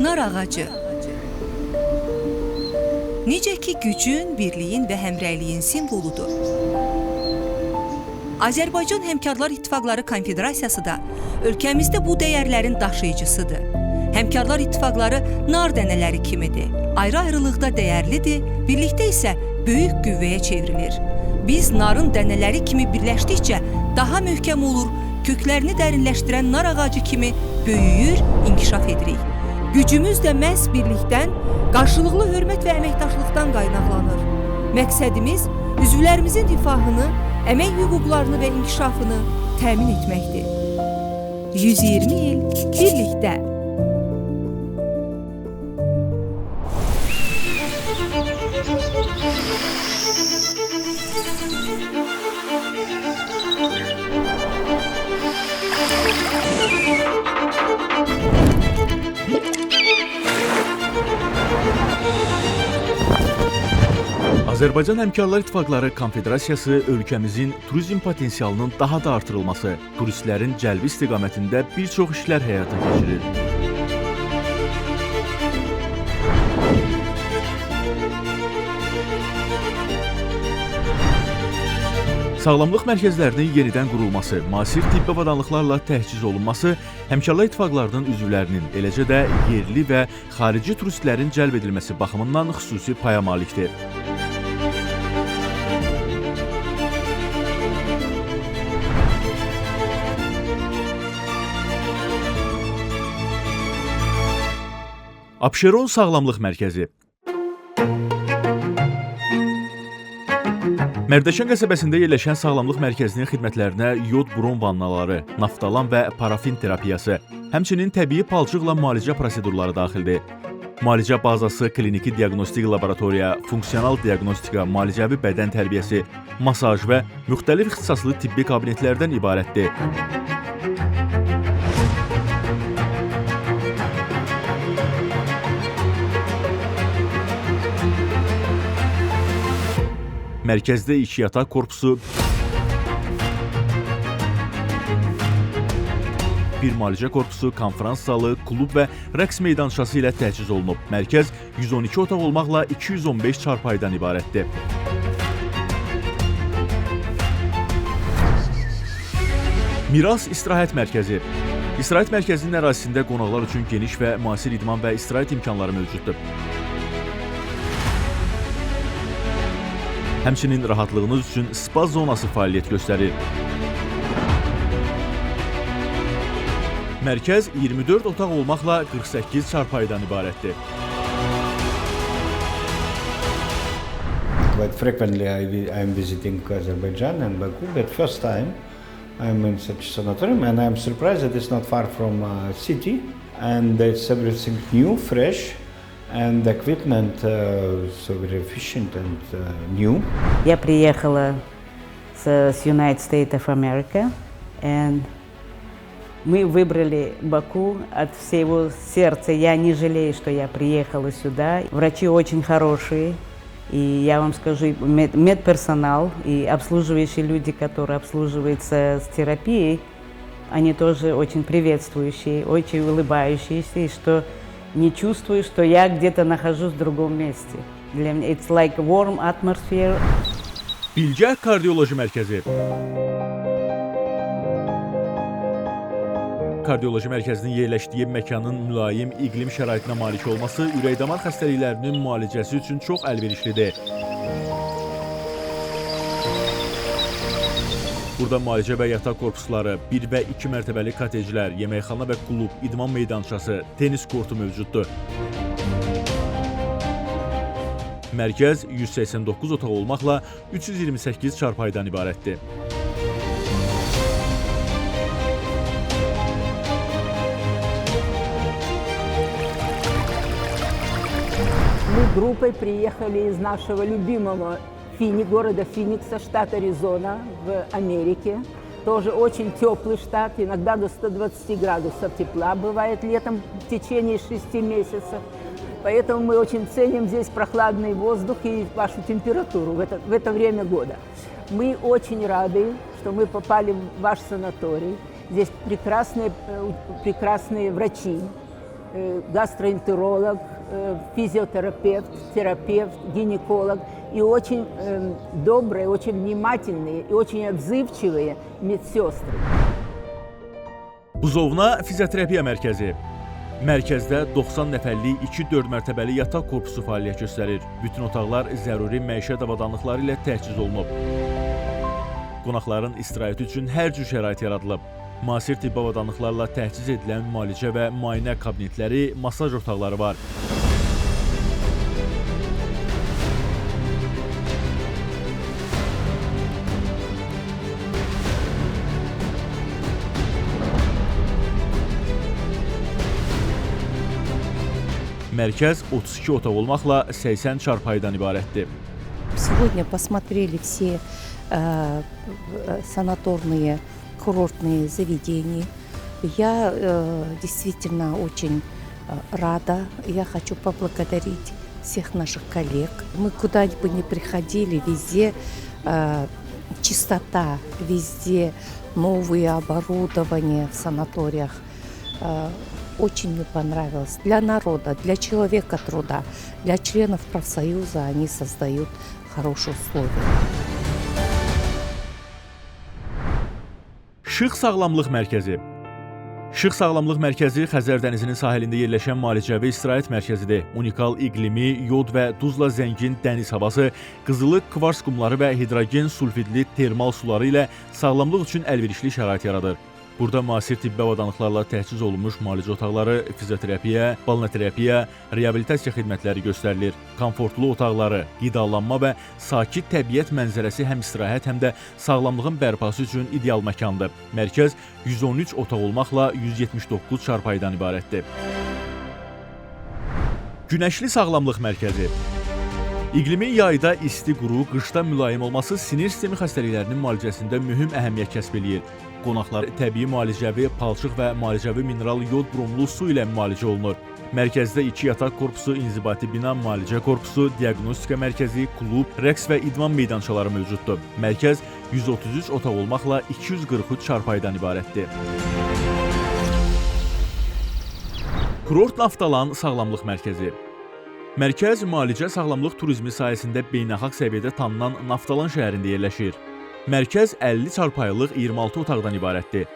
Nar ağacı. Necə ki gücün, birliyin və həmrəyliyin simvoludur. Azərbaycan Həmkarlar İttifaqları Konfederasiyası da ölkəmizdə bu dəyərlərin daşıyıcısıdır. Həmkarlar İttifaqları nar dənələri kimidir. Ayrı-ayrılıqda dəyərlidir, birlikdə isə böyük qüvvəyə çevrilir. Biz narın dənələri kimi birləşdikcə daha möhkəm olur, köklərini dərinləşdirən nar ağacı kimi böyüyür, inkişaf edirik. Gücümüz də məhz birlikdən, qarşılıqlı hörmət və əməkdaşlıqdan qaynaqlanır. Məqsədimiz üzvlərimizin rifahını, əmək hüquqlarını və inkişafını təmin etməkdir. 120 il birlikdə. Azərbaycan Həmkarlar İttifaqları Konfederasiyası ölkəmizin turizm potensialının daha da artırılması, turistlərin cəlbi istiqamətində bir çox işlər həyata keçirir. Sağlamlıq mərkəzlərinin yenidən qurulması, müasir tibbi avadanlıqlarla təhciz olunması Həmkarlar İttifaqlarının üzvlərinin, eləcə də yerli və xarici turistlərin cəlb edilməsi baxımından xüsusi paya malikdir. Abşeron Sağlamlıq Mərkəzi. Mərdəkan qəsəbəsində yerləşən Sağlamlıq Mərkəzinin xidmətlərinə yod bron vannaları, naftalan və parafin terapiyası, həmçinin təbii palçıqla müalicə prosedurları daxildir. Müalicə bazası kliniki diaqnostik laboratoriya, funksional diaqnostika, müalicəvi bədən tərbiyəsi, masaj və müxtəlif ixtisaslı tibbi kabinetlərdən ibarətdir. Mərkəzdə 2 yataq korpusu, 1 müalicə korpusu, konferans zalı, klub və rəqs meydançası ilə təchiz olunub. Mərkəz 112 otaq olmaqla 215 çarpayıdan ibarətdir. Miras İstirahət Mərkəzi. İstirahət Mərkəzinin ərazisində qonaqlar üçün geniş və müasir idman və istirahət imkanları mövcuddur. Həmçinin rahatlığınız üçün spa zonası fəaliyyət göstərir. Mərkəz 24 otaq olmaqla 48 çarpayıdan ibarətdir. Quite frequently I'm visiting Azerbaijan and Baku, but first time I'm in such a sanatorium and I'm surprised that it's not far from a city and it's everything new, fresh. And the equipment so very efficient and new. Я приехала с United States of America, and мы выбрали Баку от всего сердца. Я не жалею, что я приехала сюда. Врачи очень хорошие, и я вам скажу, медперсонал и обслуживающие люди, которые обслуживаются с терапией, они тоже очень приветствующие, очень улыбающиеся, и что не чувствую, что я где-то нахожусь в другом месте. Для меня it's like warm atmosphere. Bilgə Kardioloji Mərkəzi. Kardioloji mərkəzinin yerləşdiyi məkanın mülayim iqlim şəraitinə malik olması ürək-damar xəstəliklərinin müalicəsi üçün çox əlverişlidir. Burada müalicə və yataq korpusları, 1 və 2 mərtəbəli koteclər, yeməkxana və klub, idman meydançası, tenis kortu mövcuddur. Mərkəz 189 otaq olmaqla 328 çarpayıdan ibarətdir. Мы группой приехали из нашего любимого города Финикса, штат Аризона, в Америке. Тоже очень теплый штат, иногда до 120 градусов тепла бывает летом в течение 6 месяцев. Поэтому мы очень ценим здесь прохладный воздух и вашу температуру в это время года. Мы очень рады, что мы попали в ваш санаторий. Здесь прекрасные врачи, гастроэнтеролог, физиотерапевт, терапевт, гинеколог и очень добрые, очень внимательные и очень отзывчивые медсестры. Buzovna Fizioterapiya Mərkəzi. Mərkəzdə 90 nəfərlik 2-4 mərtəbəli yataq korpusu fəaliyyət göstərir. Bütün otaqlar zəruri məişət avadanlıqları ilə təchiz olunub. Qonaqların istirahəti üçün hər cür şərait yaradılıb. Müasir tibbi avadanlıqlarla təchiz edilən müalicə və müayinə kabinetləri, masaj otaqları var. Mərkəz 32 otaq olmaqla 80 çarpayıdan ibarətdir. Сегодня посмотрели все санаторные, курортные заведения. Я действительно очень рада. Я хочу поблагодарить всех наших коллег. Мы куда бы ни приходили, везде чистота, везде новые оборудования в санаториях. Очень мне понравилось. Для народа, для человека труда, для членов профсоюза они создают хорошие условия. Şıx Sağlamlıq Mərkəzi. Şıx Sağlamlıq Mərkəzi Xəzər dənizinin sahilində yerləşən müalicəvi istirahət mərkəzidir. Unikal iqlimi, yod və duzla zəngin dəniz havası, qızılı kvars qumları və hidrogen sulfidli termal suları ilə sağlamlıq üçün əlverişli şərait yaradır. Burada müasir tibbi avadanlıqlarla təchiz olunmuş müalicə otaqları, fizioterapiya, balneoterapiya, reabilitasiya xidmətləri göstərilir. Komfortlu otaqları, qidalanma və sakit təbiət mənzərəsi həm istirahət, həm də sağlamlığın bərpası üçün ideal məkandır. Mərkəz 113 otaq olmaqla 179 çarpayıdan ibarətdir. Günəşli Sağlamlıq Mərkəzi. İqlimin yayda isti, quru, qışda mülayim olması sinir sistemi xəstəliklərinin müalicəsində mühüm əhəmiyyət kəsb eləyir. Qonaqlar təbii müalicəvi, palçıq və müalicəvi mineral yod bromlu su ilə müalicə olunur. Mərkəzdə 2 yataq korpusu, inzibati bina, müalicə korpusu, diaqnostika mərkəzi, klub, rəqs və idman meydançaları mövcuddur. Mərkəz 133 otaq olmaqla 243 çarpayıdan ibarətdir. Kurort Naftalan Sağlamlıq Mərkəzi. Mərkəz müalicə sağlamlıq turizmi sayəsində beynəlxalq səviyyədə tanınan Naftalan şəhərində yerləşir. Mərkəz 50 çarpayılıq 26 otaqdan ibarətdir.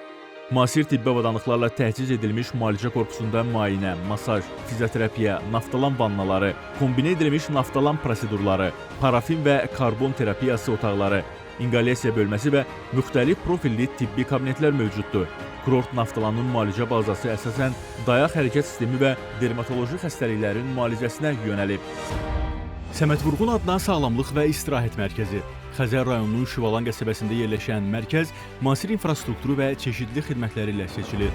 Müasir tibbi avadanlıqlarla təchiz edilmiş müalicə korpusunda müayinə, masaj, fizioterapiya, naftalan vannaları, kombinə edilmiş naftalan prosedurları, parafin və karbon terapiyası otaqları, inqalyasiya bölməsi və müxtəlif profilli tibbi kabinetlər mövcuddur. Kurort Naftalanın müalicə bazası əsasən dayaq hərəkət sistemi və dermatoloji xəstəliklərin müalicəsinə yönəlib. Səməd Vurğun adına Sağlamlıq və İstirahət Mərkəzi. Xəzər rayonunun Şüvalan qəsəbəsində yerləşən mərkəz müasir infrastrukturu və çeşidli xidmətləri ilə seçilir.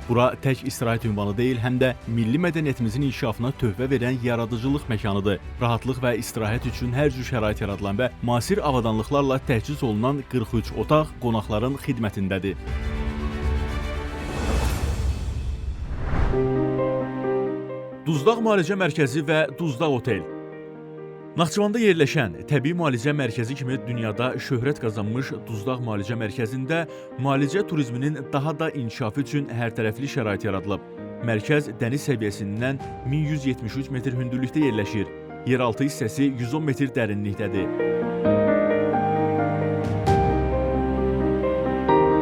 Bura tək istirahət ünvanı deyil, həm də milli mədəniyyətimizin inkişafına töhfə verən yaradıcılıq məkanıdır. Rahatlıq və istirahət üçün hər cür şərait yaradılan və müasir avadanlıqlarla təchiz olunan 43 otaq qonaqların xidmətindədir. Duzdaq Müalicə Mərkəzi və Duzdaq Otel. Naxçıvanda yerləşən təbii müalicə mərkəzi kimi dünyada şöhrət qazanmış Duzdaq Müalicə Mərkəzində müalicə turizminin daha da inkişafı üçün hərtərəfli şərait yaradılıb. Mərkəz dəniz səviyyəsindən 1173 metr hündürlükdə yerləşir. Yeraltı hissəsi 110 metr dərinlikdədir.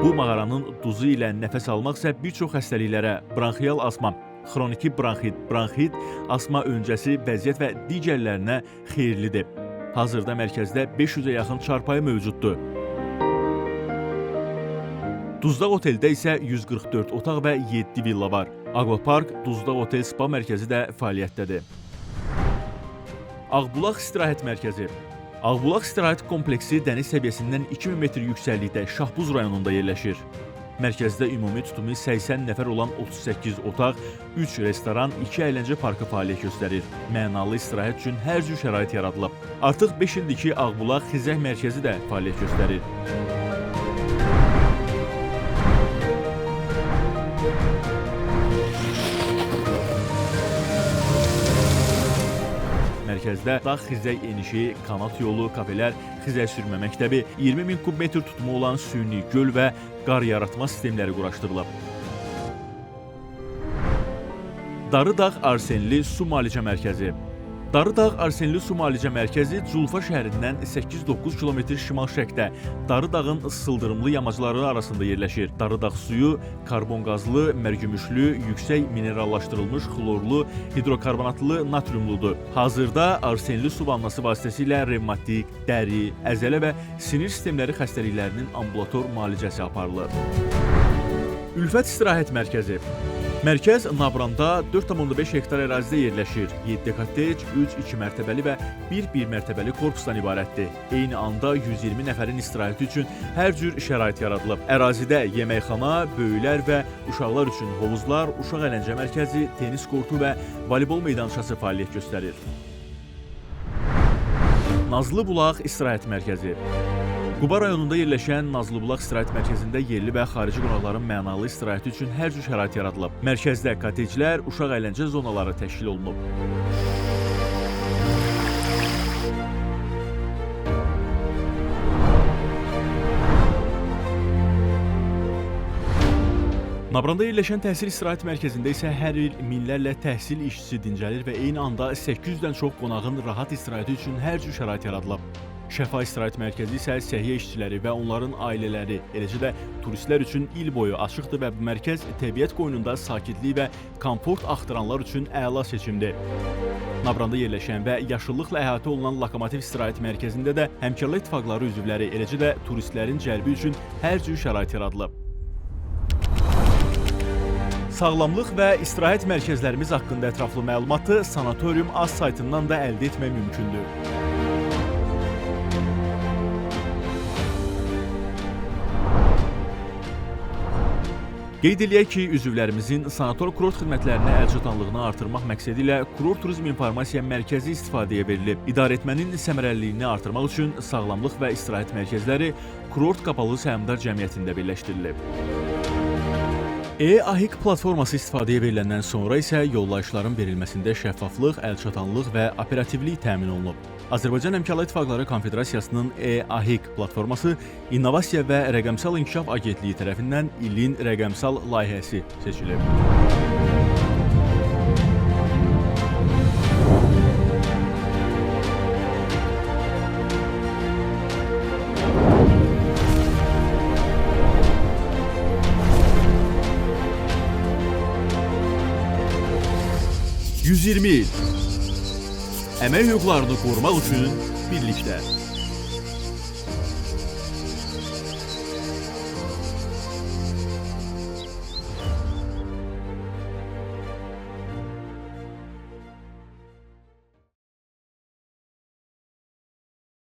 Bu mağaranın duzu ilə nəfəs almaq isə bir çox xəstəliklərə, bronxial asma, xroniki bronxit, asma öncəsi vəziyyət və digərlərinə xeyirlidir. Hazırda mərkəzdə 500-ə yaxın çarpayı mövcuddur. Duzdaq Oteldə isə 144 otaq və 7 villa var. Aquapark, Duzdaq Otel Spa mərkəzi də fəaliyyətdədir. Ağbulaq İstirahət Mərkəzi. Ağbulaq İstirahət kompleksi dəniz səviyyəsindən 2000 metr yüksəklikdə Şahbuz rayonunda yerləşir. Mərkəzdə ümumi tutumu 80 nəfər olan 38 otaq, 3 restoran, 2 əyləncə parkı fəaliyyət göstərir. Mənalı istirahət üçün hər cür şərait yaradılıb. Artıq 5 ildir ki, Ağbulaq Xizək mərkəzi də fəaliyyət göstərir. mərkəzdə dağ xizək enişi, kanat yolu, kafelər, xizək sürmə məktəbi, 20 min kub metr tutumu olan süni göl və qar yaratma sistemləri quraşdırılıb. Darıdağ Arsenli Su Müalicə Mərkəzi. Darıdağ Arsenli Su Müalicə Mərkəzi Culfa şəhərindən 8-9 km şimal-şərqdə Darıdağın sıldırımlı yamacları arasında yerləşir. Darıdağ suyu karbon qazlı, mərgümüşlü, yüksək minerallaşdırılmış xlorlu, hidrokarbonatlı, natriumludur. Hazırda Arsenli su vannası vasitəsilə revmatik, dəri, əzələ və sinir sistemləri xəstəliklərinin ambulator müalicəsi aparılır. Ülfət İstirahət Mərkəzi. Mərkəz Nabranda 4,5 hektar ərazidə yerləşir. 7 kottec, 3 mərtəbəli və 1 mərtəbəli korpusdan ibarətdir. Eyni anda 120 nəfərin istirahəti üçün hər cür şərait yaradılıb. Ərazidə yeməkxana, böyüklər və uşaqlar üçün hovuzlar, uşaq əyləncə mərkəzi, tenis kortu və voleybol meydançası fəaliyyət göstərir. Nazlı Bulaq İstirahət Mərkəzi. Quba rayonunda yerləşən Nazlı Bulaq İstirahət Mərkəzində yerli və xarici qonaqların mənalı istirahəti üçün hər cür şərait yaradılıb. Mərkəzdə kotteclər, uşaq əyləncə zonaları təşkil olunub. Nabranda yerləşən təhsil istirahət mərkəzində isə hər il minlərlə təhsil işçisi dincəlir və eyni anda 800-dən çox qonağın rahat istirahəti üçün hər cür şərait yaradılıb. Şəfa istirahət mərkəzi isə səhiyyə işçiləri və onların ailələri, eləcə də turistlər üçün il boyu açıqdır və bu mərkəz təbiət qoynunda sakitlik və komfort axtaranlar üçün əla seçimdir. Nabranda yerləşən və yaşıllıqla əhatə olunan Lokomotiv istirahət mərkəzində də həmkarlı ittifaqları üzvləri, eləcə də turistlərin cəlbi üçün hər cür şərait yaradılıb. Sağlamlıq və istirahət mərkəzlərimiz haqqında ətraflı məlumatı Sanatorium Az saytından da əldə etmək mümkündür. Qeyd eləyək ki, üzvlərimizin sanator kurort xidmətlərinə əlçatanlığını artırmaq məqsədi ilə Kurort Turizm İnformasiya Mərkəzi istifadəyə verilib. İdarəetmənin səmərəliliyini artırmaq üçün sağlamlıq və istirahət mərkəzləri Kurort Qapalı Səhmdar Cəmiyyətində birləşdirilib. E-Ahik platforması istifadəyə veriləndən sonra isə yollayışların verilməsində şəffaflıq, əlçatanlıq və operativlik təmin olunub. Azərbaycan Əmkarlı İttifaqları Konfederasiyasının E-Ahik platforması İnnovasiya və Rəqəmsal İnkişaf Agentliyi tərəfindən ilin rəqəmsal layihəsi seçilib. %20 il. Əmək hüquqlarını qorumaq üçün birlikdə.